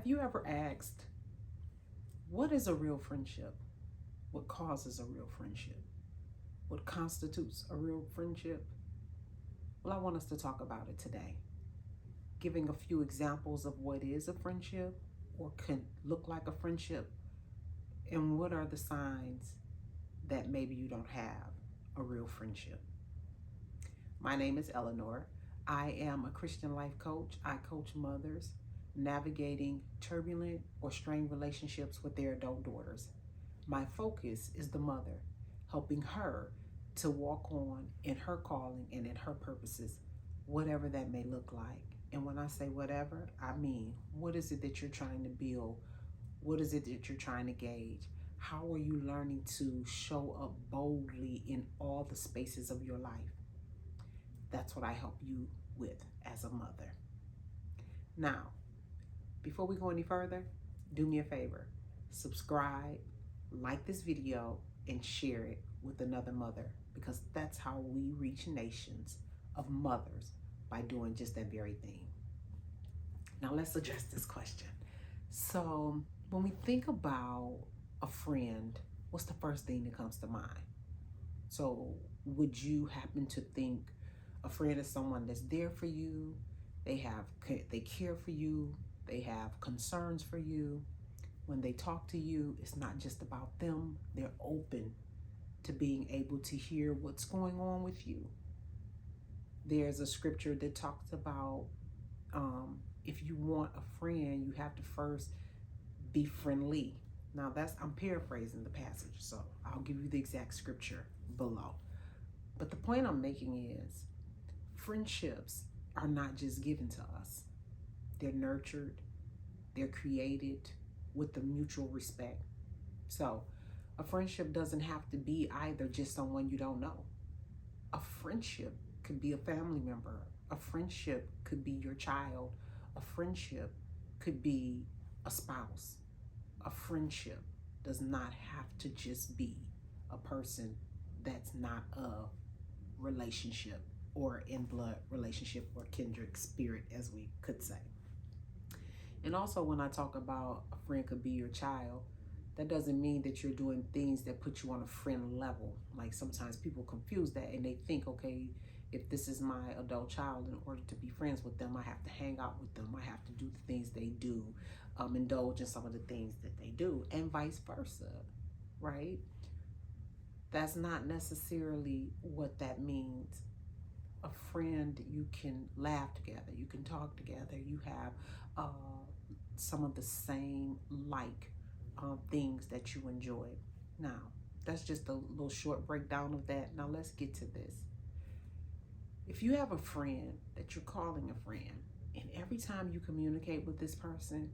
Have you ever asked, what is a real friendship? What causes a real friendship? What constitutes a real friendship? Well, I want us to talk about it today, giving a few examples of what is a friendship or can look like a friendship, and what are the signs that maybe you don't have a real friendship. My name is Eleanor. I am a Christian life coach. I coach mothers navigating turbulent or strained relationships with their adult daughters. My focus is the mother, helping her to walk on in her calling and in her purposes, whatever that may look like. And when I say whatever, I mean, what is it that you're trying to build? What is it that you're trying to gauge? How are you learning to show up boldly in all the spaces of your life? That's what I help you with as a mother. Now, before we go any further, do me a favor, subscribe, like this video, and share it with another mother, because that's how we reach nations of mothers, by doing just that very thing. Now let's address this question. So when we think about a friend, what's the first thing that comes to mind? So would you happen to think a friend is someone that's there for you, they care for you, they have concerns for you. When they talk to you, it's not just about them. They're open to being able to hear what's going on with you. There's a scripture that talks about if you want a friend, you have to first be friendly. Now I'm paraphrasing the passage, so I'll give you the exact scripture below. But the point I'm making is friendships are not just given to us. They're nurtured, they're created with the mutual respect. So a friendship doesn't have to be either just someone you don't know. A friendship could be a family member. A friendship could be your child. A friendship could be a spouse. A friendship does not have to just be a person that's not a relationship or in blood relationship or kindred spirit, as we could say. And also, when I talk about a friend could be your child, that doesn't mean that you're doing things that put you on a friend level. Like sometimes people confuse that and they think, okay, if this is my adult child, in order to be friends with them, I have to hang out with them. I have to do the things they do, indulge in some of the things that they do, and vice versa, right? That's not necessarily what that means. A friend, you can laugh together, you can talk together, you have some of the same things that you enjoy. Now, that's just a little short breakdown of that. Now let's get to this. If you have a friend that you're calling a friend, and every time you communicate with this person,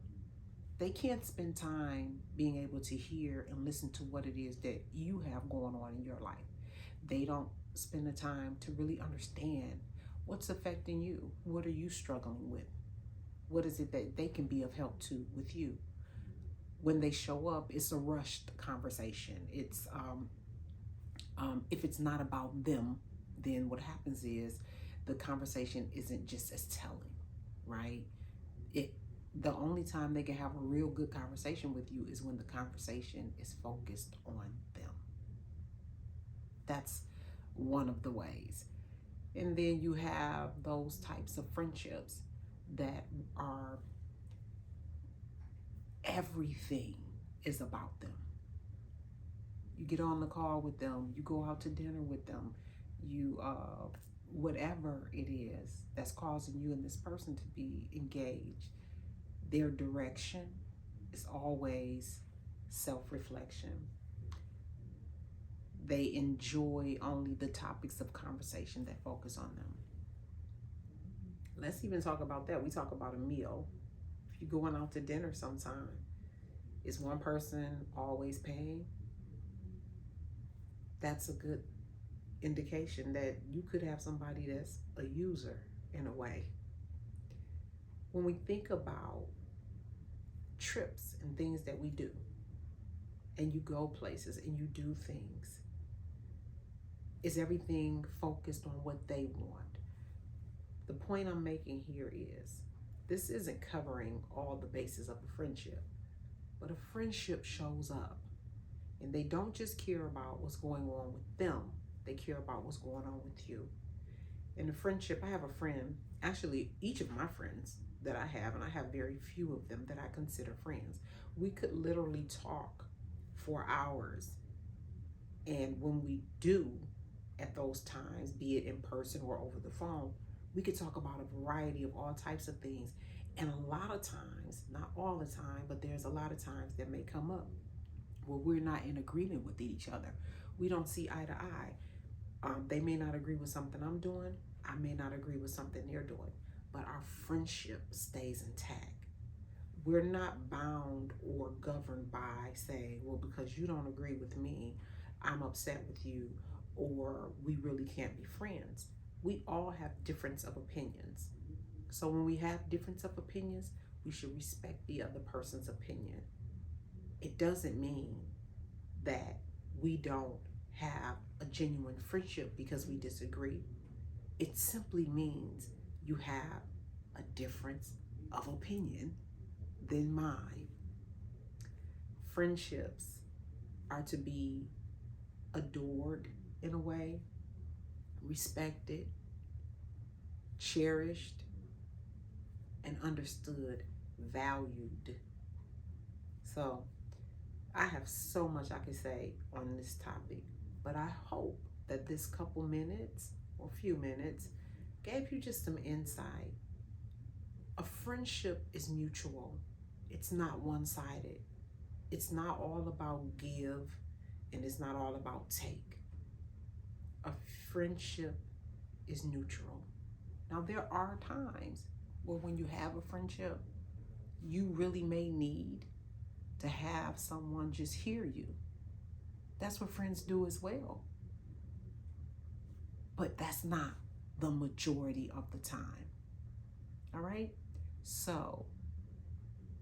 they can't spend time being able to hear and listen to what it is that you have going on in your life. They don't spend the time to really understand what's affecting you. What are you struggling with? What is it that they can be of help to with you? When they show up, it's a rushed conversation. It's if it's not about them, then what happens is the conversation isn't just as telling, right? The only time they can have a real good conversation with you is when the conversation is focused on them. That's one of the ways. And then you have those types of friendships that are everything is about them. You get on the call with them, you go out to dinner with them, you whatever it is that's causing you and this person to be engaged, their direction is always self-reflection. They enjoy only the topics of conversation that focus on them. Let's even talk about that. We talk about a meal. If you're going out to dinner sometime, is one person always paying? That's a good indication that you could have somebody that's a user in a way. When we think about trips and things that we do, and you go places and you do things, is everything focused on what they want? The point I'm making here is This isn't covering all the bases of a friendship, but a friendship shows up and they don't just care about what's going on with them, they care about what's going on with you. In a friendship, I have a friend, actually, each of my friends that I have, and I have very few of them that I consider friends, we could literally talk for hours. And when we do, at those times, be it in person or over the phone, we could talk about a variety of all types of things. And a lot of times, not all the time, but there's a lot of times that may come up where we're not in agreement with each other. We don't see eye to eye. They may not agree with something I'm doing. I may not agree with something they're doing, but our friendship stays intact. We're not bound or governed by saying, well, because you don't agree with me, I'm upset with you, or we really can't be friends. We all have difference of opinions. So when we have difference of opinions, we should respect the other person's opinion. It doesn't mean that we don't have a genuine friendship because we disagree. It simply means you have a difference of opinion than mine. Friendships are to be adored in a way, respected, cherished, and understood, valued. So I have so much I can say on this topic, but I hope that this couple minutes or few minutes gave you just some insight. A friendship is mutual. It's not one-sided. It's not all about give and it's not all about take. A friendship is neutral. Now, there are times where when you have a friendship, you really may need to have someone just hear you. That's what friends do as well. But that's not the majority of the time. All right? So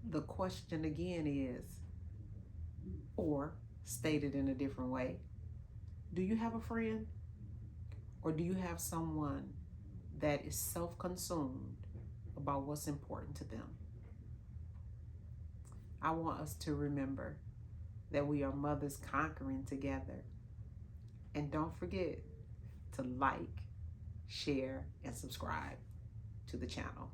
the question again is, or stated in a different way, do you have a friend? Or do you have someone that is self-consumed about what's important to them? I want us to remember that we are mothers conquering together. And don't forget to like, share, and subscribe to the channel.